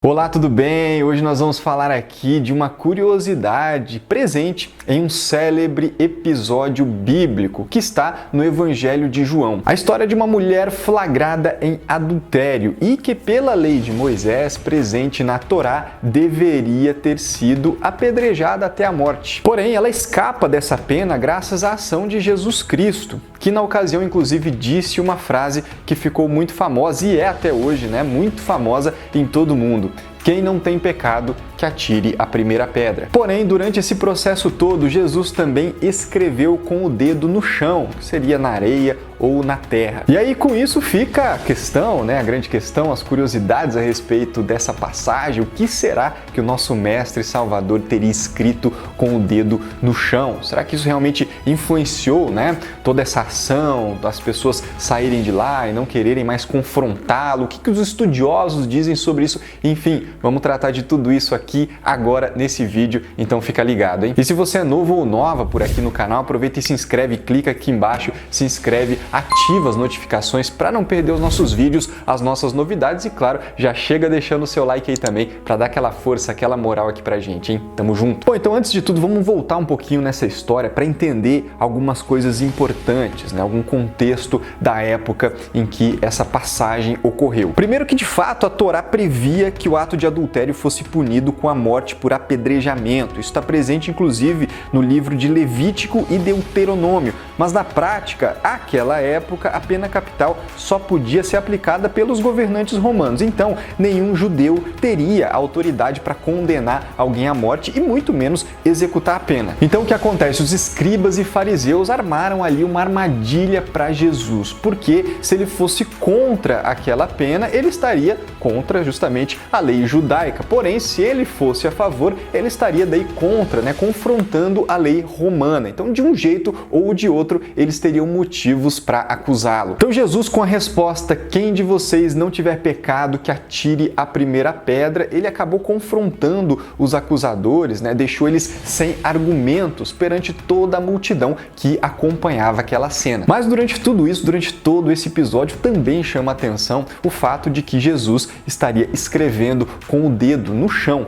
Olá, tudo bem? Hoje nós vamos falar aqui de uma curiosidade presente em um célebre episódio bíblico que está no Evangelho de João. A história de uma mulher flagrada em adultério e que, pela lei de Moisés presente na Torá, deveria ter sido apedrejada até a morte. Porém, ela escapa dessa pena graças à ação de Jesus Cristo, que na ocasião inclusive disse uma frase que ficou muito famosa e é até hoje, muito famosa em todo o mundo. Quem não tem pecado, que atire a primeira pedra. Porém, durante esse processo todo, Jesus também escreveu com o dedo no chão, que seria na areia ou na terra. E aí, com isso, fica a questão, a grande questão, as curiosidades a respeito dessa passagem. O que será que o nosso Mestre Salvador teria escrito com o dedo no chão? Será que isso realmente influenciou, toda essa ação das pessoas saírem de lá e não quererem mais confrontá-lo? O que os estudiosos dizem sobre isso? Enfim, vamos tratar de tudo isso aqui agora nesse vídeo, então fica ligado, hein? E se você é novo ou nova por aqui no canal, aproveita e se inscreve, clica aqui embaixo, se inscreve, ativa as notificações para não perder os nossos vídeos, as nossas novidades e, claro, já chega deixando o seu like aí também para dar aquela força, aquela moral aqui pra gente, hein? Tamo junto! Bom, então antes de tudo, vamos voltar um pouquinho nessa história para entender algumas coisas importantes, algum contexto da época em que essa passagem ocorreu. Primeiro que, de fato, a Torá previa que o ato de adultério fosse punido com a morte por apedrejamento. Isso está presente, inclusive, no livro de Levítico e Deuteronômio. Mas, na prática, àquela época, a pena capital só podia ser aplicada pelos governantes romanos. Então, nenhum judeu teria autoridade para condenar alguém à morte e muito menos executar a pena. Então, o que acontece? Os escribas e fariseus armaram ali uma armadilha para Jesus, porque se ele fosse contra aquela pena, ele estaria contra justamente a lei judaica. Porém, se ele fosse a favor, ele estaria daí contra, confrontando a lei romana. Então, de um jeito ou de outro, eles teriam motivos para acusá-lo. Então, Jesus, com a resposta, quem de vocês não tiver pecado, que atire a primeira pedra, ele acabou confrontando os acusadores, deixou eles sem argumentos perante toda a multidão que acompanhava aquela cena. Mas durante tudo isso, durante todo esse episódio, também chama a atenção o fato de que Jesus estaria escrevendo com o dedo no chão.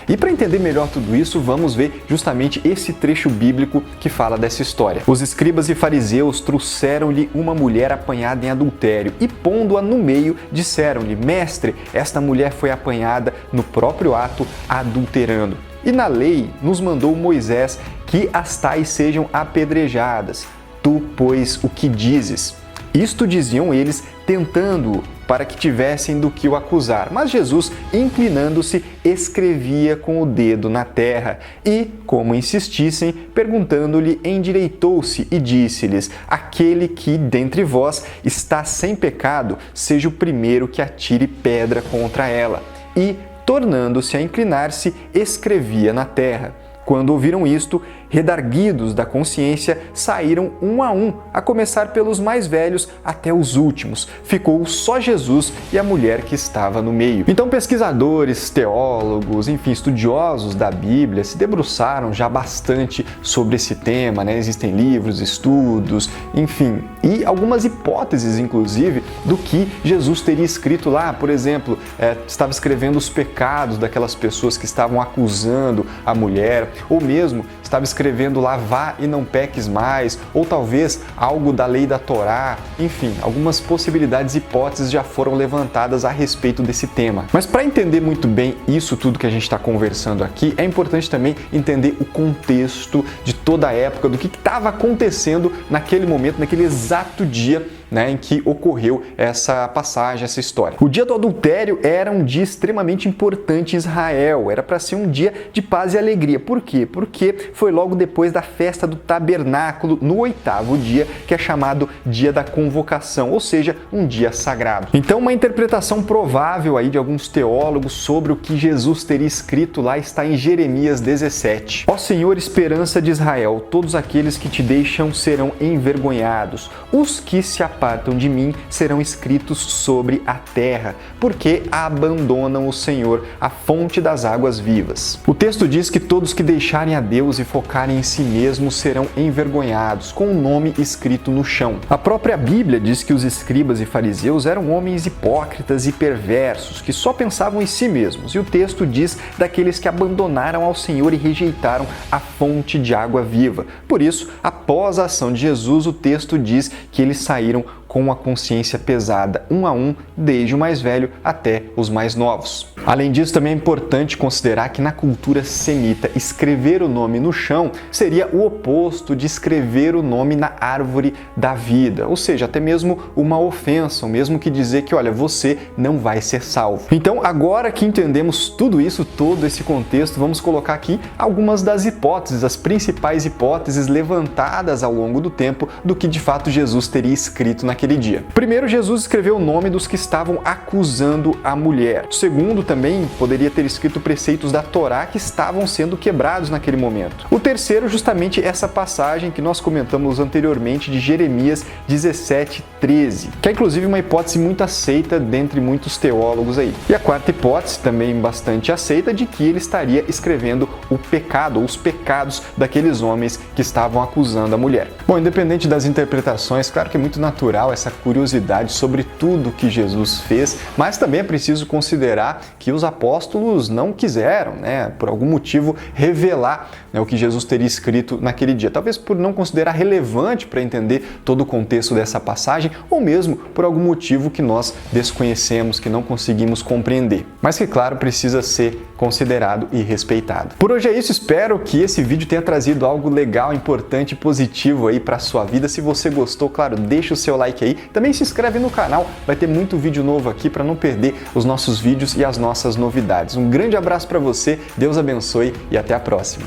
E para entender melhor tudo isso, vamos ver justamente esse trecho bíblico que fala dessa história. Os escribas e fariseus trouxeram-lhe uma mulher apanhada em adultério e, pondo-a no meio, disseram-lhe: Mestre, esta mulher foi apanhada no próprio ato adulterando. E na lei nos mandou Moisés que as tais sejam apedrejadas. Tu, pois, o que dizes? Isto diziam eles, tentando-o, para que tivessem do que o acusar. Mas Jesus, inclinando-se, escrevia com o dedo na terra. E, como insistissem, perguntando-lhe, endireitou-se e disse-lhes: Aquele que dentre vós está sem pecado, seja o primeiro que atire pedra contra ela. E, tornando-se a inclinar-se, escrevia na terra. Quando ouviram isto, redarguidos da consciência, saíram um, a começar pelos mais velhos até os últimos. Ficou só Jesus e a mulher que estava no meio. Então, pesquisadores, teólogos, estudiosos da Bíblia se debruçaram já bastante sobre esse tema, Existem livros, estudos, e algumas hipóteses, inclusive, do que Jesus teria escrito lá. Por exemplo, estava escrevendo os pecados daquelas pessoas que estavam acusando a mulher, ou mesmo estava escrevendo lá, vá e não peques mais, ou talvez algo da lei da Torá. Algumas possibilidades e hipóteses já foram levantadas a respeito desse tema. Mas para entender muito bem isso tudo que a gente está conversando aqui, é importante também entender o contexto de toda a época, do que estava acontecendo naquele momento, naquele exato dia em que ocorreu essa passagem, essa história. O dia do adultério era um dia extremamente importante em Israel, era para ser um dia de paz e alegria. Por quê? Porque foi logo depois da festa do tabernáculo, no 8º dia, que é chamado dia da convocação, ou seja, um dia sagrado. Então, uma interpretação provável aí de alguns teólogos sobre o que Jesus teria escrito lá está em Jeremias 17. Ó Senhor, esperança de Israel, todos aqueles que te deixam serão envergonhados, os que se apartam de mim serão escritos sobre a terra, porque abandonam o Senhor, a fonte das águas vivas. O texto diz que todos que deixarem a Deus e focarem em si mesmos serão envergonhados, com o nome escrito no chão. A própria Bíblia diz que os escribas e fariseus eram homens hipócritas e perversos, que só pensavam em si mesmos. E o texto diz daqueles que abandonaram ao Senhor e rejeitaram a fonte de água viva. Por isso, após a ação de Jesus, o texto diz que eles saíram com a consciência pesada, um a um, desde o mais velho até os mais novos. Além disso, também é importante considerar que na cultura semita, escrever o nome no chão seria o oposto de escrever o nome na árvore da vida, ou seja, até mesmo uma ofensa, o mesmo que dizer que, olha, você não vai ser salvo. Então, agora que entendemos tudo isso, todo esse contexto, vamos colocar aqui algumas das hipóteses, as principais hipóteses levantadas ao longo do tempo do que de fato Jesus teria escrito naquele dia. Primeiro, Jesus escreveu o nome dos que estavam acusando a mulher. Segundo, também poderia ter escrito preceitos da Torá que estavam sendo quebrados naquele momento. O terceiro, justamente essa passagem que nós comentamos anteriormente de Jeremias 17:13, que é inclusive uma hipótese muito aceita dentre muitos teólogos aí. E a quarta hipótese, também bastante aceita, de que ele estaria escrevendo o pecado, ou os pecados daqueles homens que estavam acusando a mulher. Bom, independente das interpretações, claro que é muito natural essa curiosidade sobre tudo que Jesus fez, mas também é preciso considerar que os apóstolos não quiseram, por algum motivo, revelar o que Jesus teria escrito naquele dia. Talvez por não considerar relevante para entender todo o contexto dessa passagem, ou mesmo por algum motivo que nós desconhecemos, que não conseguimos compreender, mas que, claro, precisa ser considerado e respeitado. Por hoje é isso, espero que esse vídeo tenha trazido algo legal, importante e positivo aí para a sua vida. Se você gostou, claro, deixa o seu like aí. Também se inscreve no canal, vai ter muito vídeo novo aqui para não perder os nossos vídeos e as nossas novidades. Um grande abraço para você, Deus abençoe e até a próxima.